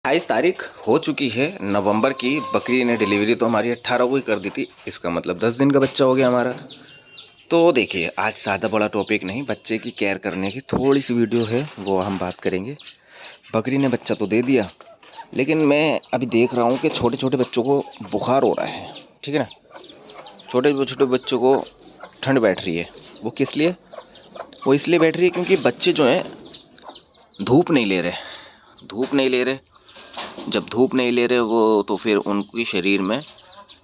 28 तारीख हो चुकी है नवंबर की। बकरी ने डिलीवरी तो हमारी 18 को ही कर दी थी। इसका मतलब 10 दिन का बच्चा हो गया हमारा। तो देखिए, आज ज़्यादा बड़ा टॉपिक नहीं, बच्चे की केयर करने की थोड़ी सी वीडियो है, वो हम बात करेंगे। बकरी ने बच्चा तो दे दिया, लेकिन मैं अभी देख रहा हूँ कि छोटे छोटे बच्चों को बुखार हो रहा है। ठीक है ना, छोटे छोटे बच्चों को ठंड बैठ रही है। वो किस लिए? वो इसलिए बैठ रही है क्योंकि बच्चे जो हैं धूप नहीं ले रहे। धूप नहीं ले रहे, जब धूप नहीं ले रहे वो, तो फिर उनके शरीर में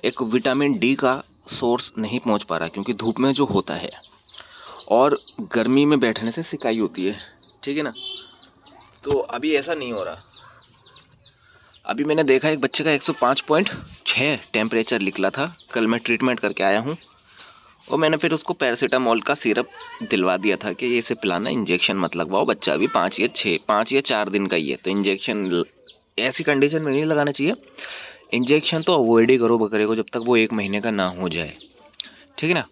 एक विटामिन डी का सोर्स नहीं पहुंच पा रहा, क्योंकि धूप में जो होता है और गर्मी में बैठने से सिकाई होती है। ठीक है ना, तो अभी ऐसा नहीं हो रहा। अभी मैंने देखा एक बच्चे का 105.6 टेम्परेचर निकला था। कल मैं ट्रीटमेंट करके आया हूँ और मैंने फिर उसको पैरासीटामोल का सिरप दिलवा दिया था कि ये इसे पिलाना, इंजेक्शन मत लगवाओ, बच्चा अभी 5 या 4 दिन का ही है, तो इंजेक्शन ऐसी कंडीशन में नहीं लगाना चाहिए। इंजेक्शन तो अवॉइड ही करो बकरे को जब तक वो 1 महीने का ना हो जाए। ठीक है ना,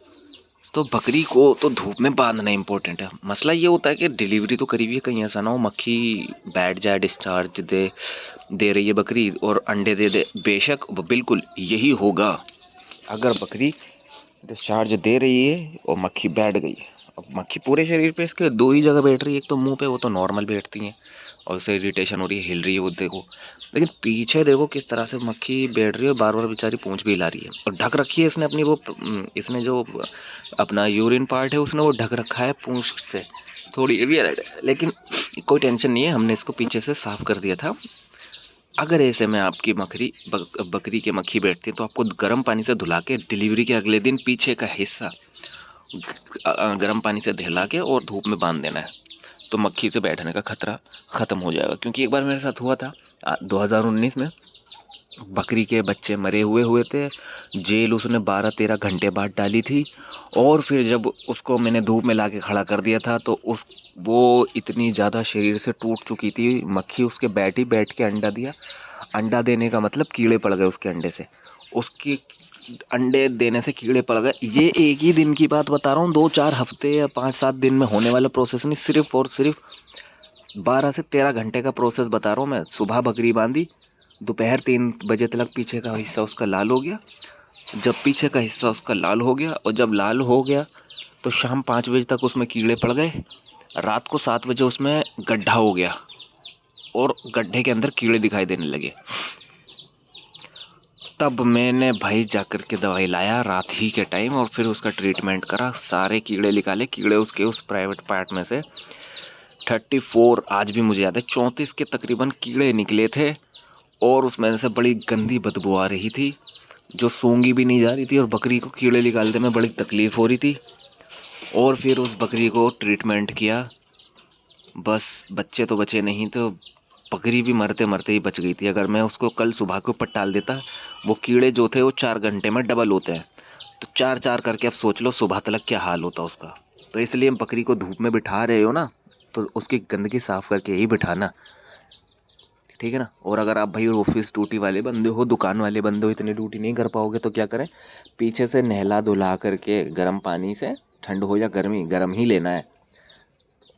तो बकरी को तो धूप में बांधना इंपॉर्टेंट है। मसला ये होता है कि डिलीवरी तो करी हुई है, कहीं ऐसा ना हो मक्खी बैठ जाए, डिस्चार्ज दे रही है बकरी और अंडे दे दे। बेशक बिल्कुल यही होगा, अगर बकरी डिस्चार्ज दे रही है और मक्खी बैठ गई। अब मक्खी पूरे शरीर पे इसके दो ही जगह बैठ रही है, एक तो मुंह पे, वो तो नॉर्मल बैठती हैं और उससे इरिटेशन हो रही है, हिल रही है वो देखो। लेकिन पीछे देखो किस तरह से मक्खी बैठ रही है और बार बार बेचारी पूंछ भी हिला रही है और ढक रखी है इसने अपनी वो, इसने जो अपना यूरिन पार्ट है उसने वो ढक रखा है पूंछ से। थोड़ी ये भी अलर्ट है, लेकिन कोई टेंशन नहीं है, हमने इसको पीछे से साफ कर दिया था। अगर ऐसे में आपकी बकरी के मक्खी बैठती है तो आपको गर्म पानी से धुला के डिलीवरी के अगले दिन पीछे का हिस्सा गर्म पानी से धुला के और धूप में बांध देना है, तो मक्खी से बैठने का खतरा ख़त्म हो जाएगा। क्योंकि एक बार मेरे साथ हुआ था 2019 में, बकरी के बच्चे मरे हुए थे। जेल उसने 12-13 घंटे बाद डाली थी और फिर जब उसको मैंने धूप में ला के खड़ा कर दिया था तो वो इतनी ज़्यादा शरीर से टूट चुकी थी मक्खी, उसके बैठ के अंडा दिया। अंडा देने का मतलब कीड़े पड़ गए उसके अंडे से, उसकी अंडे देने से कीड़े पड़ गए। ये एक ही दिन की बात बता रहा हूँ, 2-4 हफ्ते या 5-7 दिन में होने वाला प्रोसेस नहीं, सिर्फ और सिर्फ 12 से 13 घंटे का प्रोसेस बता रहा हूँ मैं। सुबह बकरी बांधी, दोपहर 3 बजे तक पीछे का हिस्सा उसका लाल हो गया। जब पीछे का हिस्सा उसका लाल हो गया और जब लाल हो गया तो शाम 5 बजे तक उसमें कीड़े पड़ गए। रात को 7 बजे उसमें गड्ढा हो गया और गड्ढे के अंदर कीड़े दिखाई देने लगे। तब मैंने भाई जाकर के दवाई लाया रात ही के टाइम और फिर उसका ट्रीटमेंट करा, सारे कीड़े निकाले। कीड़े उसके उस प्राइवेट पार्ट में से 34, आज भी मुझे याद है, 34 के तकरीबन कीड़े निकले थे और उसमें से बड़ी गंदी बदबू आ रही थी जो सूंघी भी नहीं जा रही थी और बकरी को कीड़े निकालने में बड़ी तकलीफ़ हो रही थी। और फिर उस बकरी को ट्रीटमेंट किया, बस बच्चे तो बचे नहीं, तो बकरी भी मरते मरते ही बच गई थी। अगर मैं उसको कल सुबह के ऊपर टाल देता, वो कीड़े जो थे वो 4 घंटे में डबल होते हैं, तो 4-4 करके अब सोच लो सुबह तक क्या हाल होता उसका। तो इसलिए हम बकरी को धूप में बिठा रहे हो ना, तो उसकी गंदगी साफ़ करके ही बिठाना। ठीक है ना। और अगर आप भाई ऑफिस ड्यूटी वाले बंदे हो, दुकान वाले बंदे हो, इतनी ड्यूटी नहीं कर पाओगे तो क्या करें, पीछे से नहला धुला करके गर्म पानी से, ठंड हो या गर्मी, गर्म ही लेना है।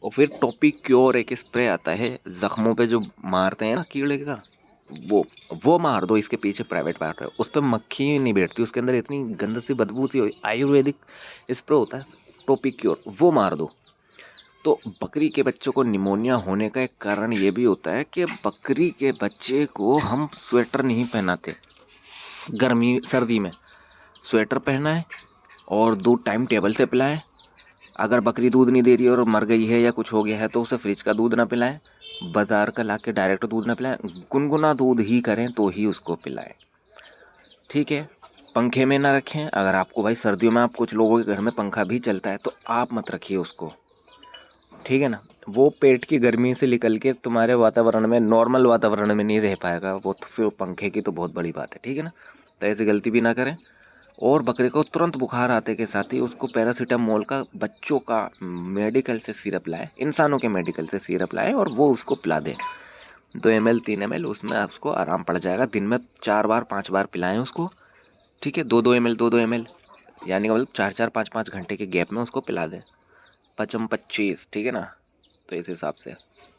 और फिर टॉपिक क्योर एक स्प्रे आता है ज़ख्मों पे जो मारते हैं ना कीड़े का, वो मार दो। इसके पीछे प्राइवेट पार्ट है, उस पर मक्खी नहीं बैठती, उसके अंदर इतनी गंद सी बदबू सी आयुर्वेदिक स्प्रे होता है टॉपिक क्योर, वो मार दो। तो बकरी के बच्चों को निमोनिया होने का एक कारण ये भी होता है कि बकरी के बच्चे को हम स्वेटर नहीं पहनाते। गर्मी सर्दी में स्वेटर पहनाएं और दूध टाइम टेबल से पिलाएं। अगर बकरी दूध नहीं दे रही है और मर गई है या कुछ हो गया है तो उसे फ्रिज का दूध ना पिलाएं, बाजार का ला के डायरेक्ट दूध ना पिलाएं, गुनगुना दूध ही करें तो ही उसको पिलाएं। ठीक है, पंखे में ना रखें। अगर आपको भाई सर्दियों में, आप कुछ लोगों के घर में पंखा भी चलता है तो आप मत रखिए उसको। ठीक है ना, वो पेट की गर्मी से निकल के तुम्हारे वातावरण में, नॉर्मल वातावरण में नहीं रह पाएगा वो, तो फिर पंखे की तो बहुत बड़ी बात है। ठीक है ना, तो ऐसी गलती भी ना करें। और बकरे को तुरंत बुखार आते के साथ ही उसको पैरासीटामोल का, बच्चों का मेडिकल से सिरप लाएं, इंसानों के मेडिकल से सिरप लाएं और वो उसको पिला दें। 2 ml 3 ml, उसमें उसको आराम पड़ जाएगा। दिन में 4 बार 5 बार पिलाएं उसको। ठीक है, 2-2 ml 2-2 ml, यानी कि मतलब 4-4 5-5 घंटे के गैप में उसको पिला दें। 5-25, ठीक है ना, तो इस हिसाब से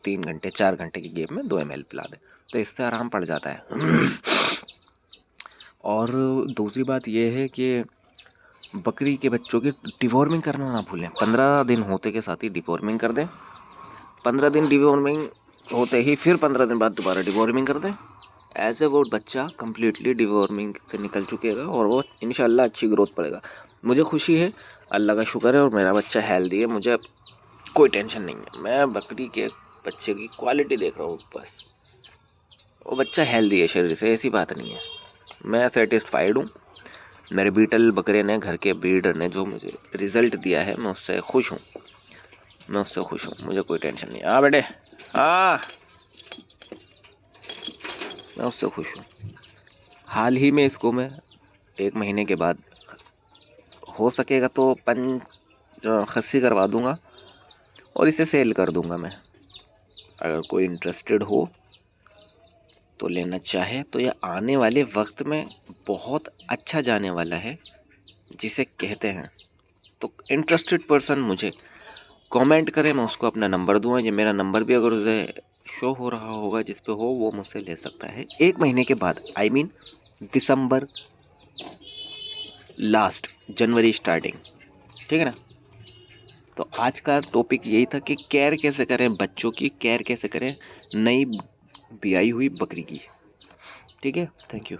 3 घंटे 4 घंटे की गेप में 2 ml पिला दें, तो इससे आराम पड़ जाता है। और दूसरी बात ये है कि बकरी के बच्चों की डिवॉर्मिंग करना ना भूलें। 15 दिन होते के साथ ही डिवॉर्मिंग कर दें। 15 दिन डिवॉर्मिंग होते ही फिर 15 दिन बाद दोबारा डिवॉर्मिंग कर दें। ऐसे वो बच्चा कम्प्लीटली डिवॉर्मिंग से निकल चुकेगा और वो इंशाल्लाह अच्छी ग्रोथ पड़ेगा। मुझे खुशी है, अल्लाह का शुक्र है, और मेरा बच्चा हेल्दी है, मुझे कोई टेंशन नहीं है। मैं बकरी के बच्चे की क्वालिटी देख रहा हूँ बस, वो बच्चा हेल्दी है शरीर से, ऐसी बात नहीं है। मैं सेटिस्फाइड हूँ। मेरे बीटल बकरे ने, घर के ब्रीडर ने जो मुझे रिज़ल्ट दिया है, मैं उससे खुश हूँ। मुझे कोई टेंशन नहीं है। हाँ बेटे, हाँ, मैं उससे खुश हूँ। हाल ही में इसको मैं 1 महीने के बाद हो सकेगा तो खस्सी करवा दूँगा और इसे सेल कर दूँगा मैं। अगर कोई इंटरेस्टेड हो तो लेना चाहे तो यह आने वाले वक्त में बहुत अच्छा जाने वाला है, जिसे कहते हैं। तो इंटरेस्टेड पर्सन मुझे कमेंट करे, मैं उसको अपना नंबर दूंगा। ये मेरा नंबर भी अगर उसे शो हो रहा होगा जिस पे हो, वो मुझसे ले सकता है 1 महीने के बाद। I mean December last, January starting, ठीक है ना। तो आज का टॉपिक यही था कि केयर कैसे करें, बच्चों की केयर कैसे करें नई ब्याई हुई बकरी की। ठीक है, थैंक यू।